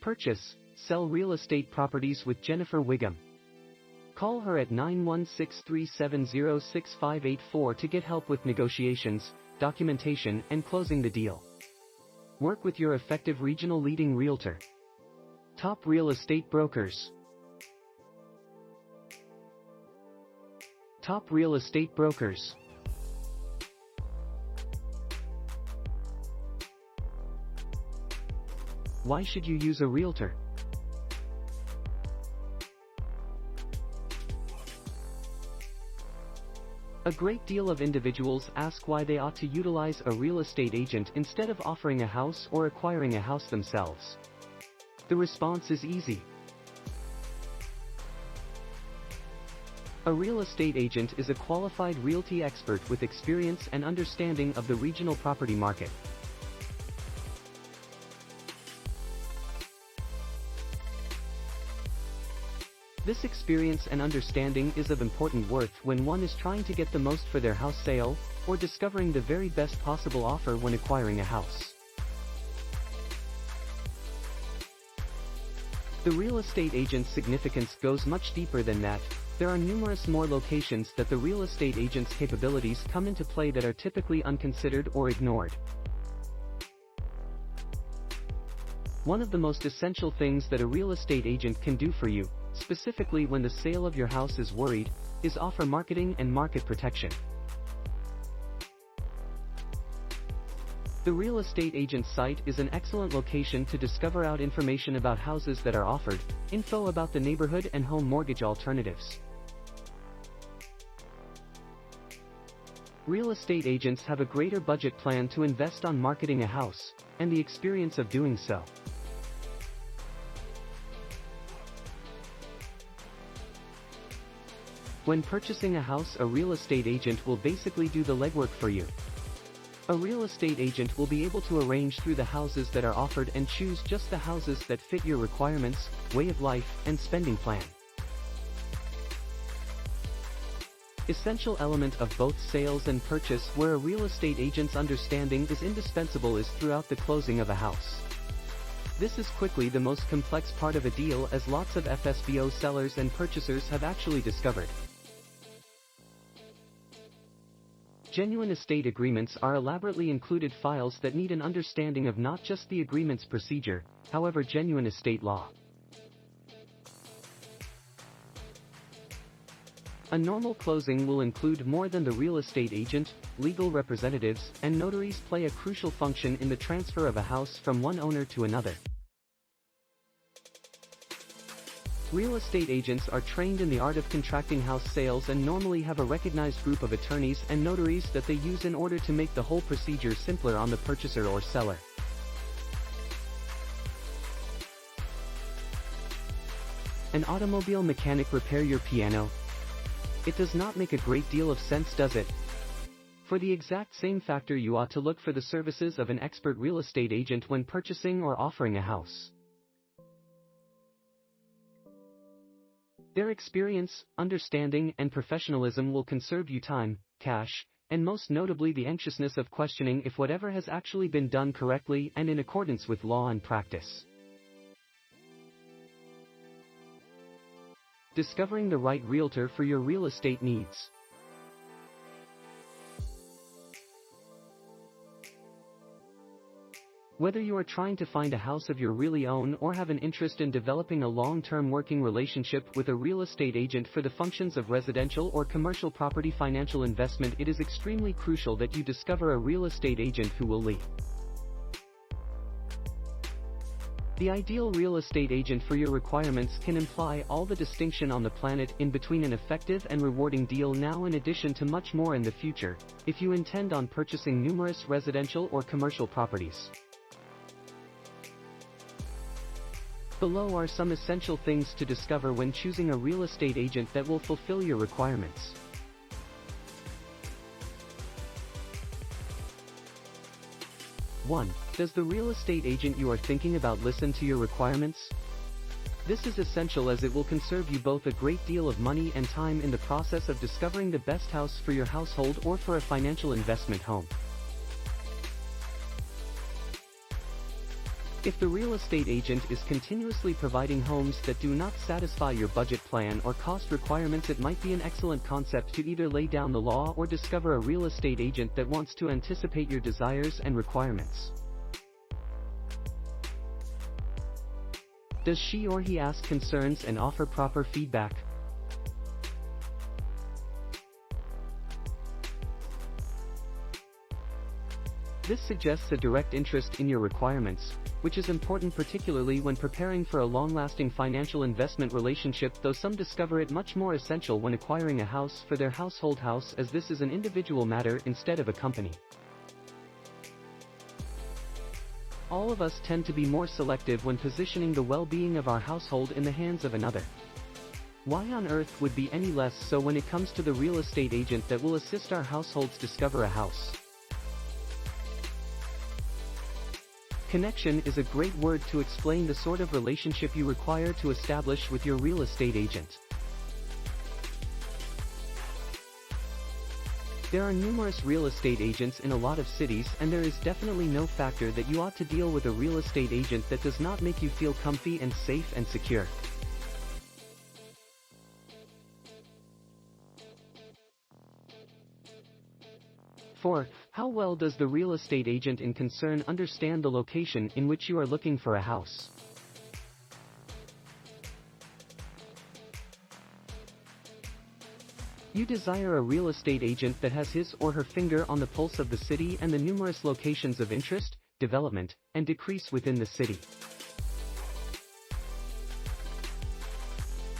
Purchase, sell real estate properties with Jenifer Whigham. Call her at 916-370-6584 to get help with negotiations, documentation, and closing the deal. Work with your effective regional leading realtor. Top real estate brokers. Top real estate brokers. Why should you use a realtor? A great deal of individuals ask why they ought to utilize a real estate agent instead of offering a house or acquiring a house themselves. The response is easy. A real estate agent is a qualified realty expert with experience and understanding of the regional property market. This experience and understanding is of important worth when one is trying to get the most for their house sale, or discovering the very best possible offer when acquiring a house. The real estate agent's significance goes much deeper than that. There are numerous more locations that the real estate agent's capabilities come into play that are typically unconsidered or ignored. One of the most essential things that a real estate agent can do for you, specifically when the sale of your house is worried, is offer marketing and market protection. The real estate agent's site is an excellent location to discover out information about houses that are offered, info about the neighborhood and home mortgage alternatives. Real estate agents have a greater budget plan to invest on marketing a house, and the experience of doing so. When purchasing a house, a real estate agent will basically do the legwork for you. A real estate agent will be able to arrange through the houses that are offered and choose just the houses that fit your requirements, way of life, and spending plan. Essential element of both sales and purchase where a real estate agent's understanding is indispensable is throughout the closing of a house. This is quickly the most complex part of a deal, as lots of FSBO sellers and purchasers have actually discovered. Genuine estate agreements are elaborately included files that need an understanding of not just the agreement's procedure, however genuine estate law. A normal closing will include more than the real estate agent. Legal representatives and notaries play a crucial function in the transfer of a house from one owner to another. Real estate agents are trained in the art of contracting house sales and normally have a recognized group of attorneys and notaries that they use in order to make the whole procedure simpler on the purchaser or seller. An automobile mechanic repair your piano? It does not make a great deal of sense, does it? For the exact same factor, you ought to look for the services of an expert real estate agent when purchasing or offering a house. Their experience, understanding, and professionalism will conserve you time, cash, and most notably the anxiousness of questioning if whatever has actually been done correctly and in accordance with law and practice. Discovering the right realtor for your real estate needs. Whether you are trying to find a house of your really own or have an interest in developing a long-term working relationship with a real estate agent for the functions of residential or commercial property financial investment, it is extremely crucial that you discover a real estate agent who will lead. The ideal real estate agent for your requirements can imply all the distinction on the planet in between an effective and rewarding deal now in addition to much more in the future, if you intend on purchasing numerous residential or commercial properties. Below are some essential things to discover when choosing a real estate agent that will fulfill your requirements. One, does the real estate agent you are thinking about listen to your requirements? This is essential as it will conserve you both a great deal of money and time in the process of discovering the best house for your household or for a financial investment home. If the real estate agent is continuously providing homes that do not satisfy your budget plan or cost requirements, it might be an excellent concept to either lay down the law or discover a real estate agent that wants to anticipate your desires and requirements. Does she or he ask concerns and offer proper feedback? This suggests a direct interest in your requirements, which is important particularly when preparing for a long-lasting financial investment relationship, though some discover it much more essential when acquiring a house for their household house, as this is an individual matter instead of a company. All of us tend to be more selective when positioning the well-being of our household in the hands of another. Why on earth would be any less so when it comes to the real estate agent that will assist our households discover a house? Connection is a great word to explain the sort of relationship you require to establish with your real estate agent. There are numerous real estate agents in a lot of cities, and there is definitely no factor that you ought to deal with a real estate agent that does not make you feel comfy and safe and secure. Four, how well does the real estate agent in concern understand the location in which you are looking for a house? You desire a real estate agent that has his or her finger on the pulse of the city and the numerous locations of interest, development, and decrease within the city.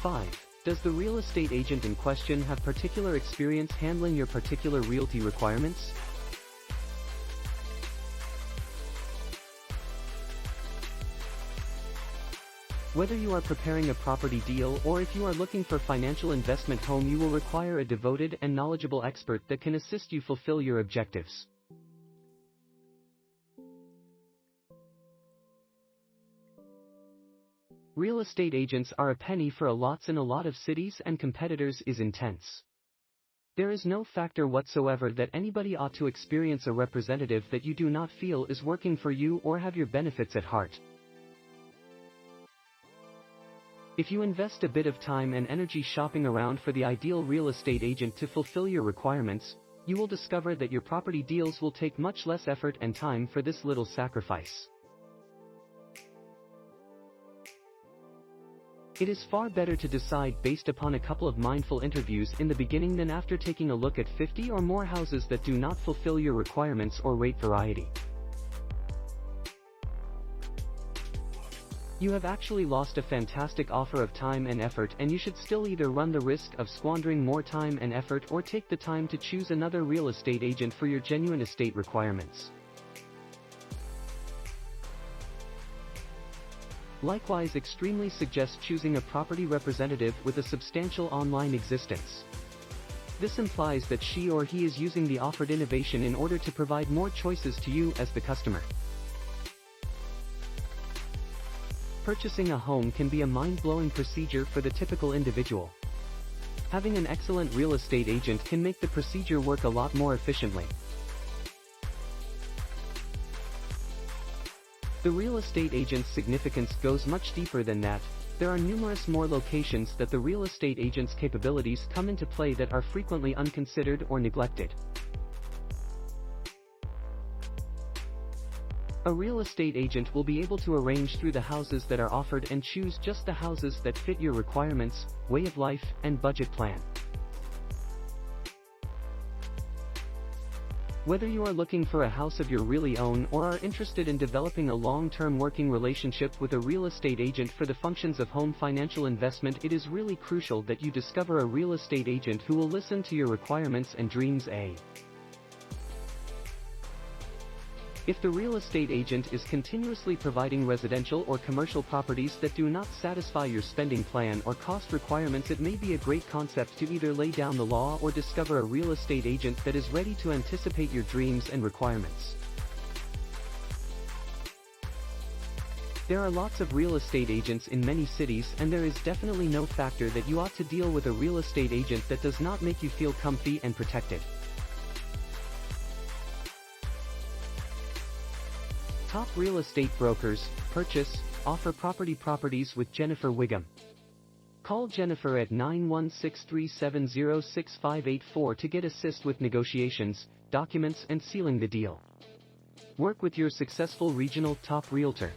5. Does the real estate agent in question have particular experience handling your particular realty requirements? Whether you are preparing a property deal or if you are looking for financial investment home, you will require a devoted and knowledgeable expert that can assist you fulfill your objectives. Real estate agents are a penny for a lots in a lot of cities, and competitors is intense. There is no factor whatsoever that anybody ought to experience a representative that you do not feel is working for you or have your benefits at heart. If you invest a bit of time and energy shopping around for the ideal real estate agent to fulfill your requirements, you will discover that your property deals will take much less effort and time for this little sacrifice. It is far better to decide based upon a couple of mindful interviews in the beginning than after taking a look at 50 or more houses that do not fulfill your requirements or rate variety. You have actually lost a fantastic offer of time and effort, and you should still either run the risk of squandering more time and effort or take the time to choose another real estate agent for your genuine estate requirements. Likewise, extremely suggest choosing a property representative with a substantial online existence. This implies that she or he is using the offered innovation in order to provide more choices to you as the customer. Purchasing a home can be a mind-blowing procedure for the typical individual. Having an excellent real estate agent can make the procedure work a lot more efficiently. The real estate agent's significance goes much deeper than that. There are numerous more locations that the real estate agent's capabilities come into play that are frequently unconsidered or neglected. A real estate agent will be able to arrange through the houses that are offered and choose just the houses that fit your requirements, way of life, and budget plan. Whether you are looking for a house of your really own or are interested in developing a long-term working relationship with a real estate agent for the functions of home financial investment, it is really crucial that you discover a real estate agent who will listen to your requirements and dreams. If the real estate agent is continuously providing residential or commercial properties that do not satisfy your spending plan or cost requirements, it may be a great concept to either lay down the law or discover a real estate agent that is ready to anticipate your dreams and requirements. There are lots of real estate agents in many cities, and there is definitely no factor that you ought to deal with a real estate agent that does not make you feel comfy and protected. Top real estate brokers, purchase, offer properties with Jenifer Whigham. Call Jenifer at 916-370-6584 to get assist with negotiations, documents and sealing the deal. Work with your successful regional top realtor.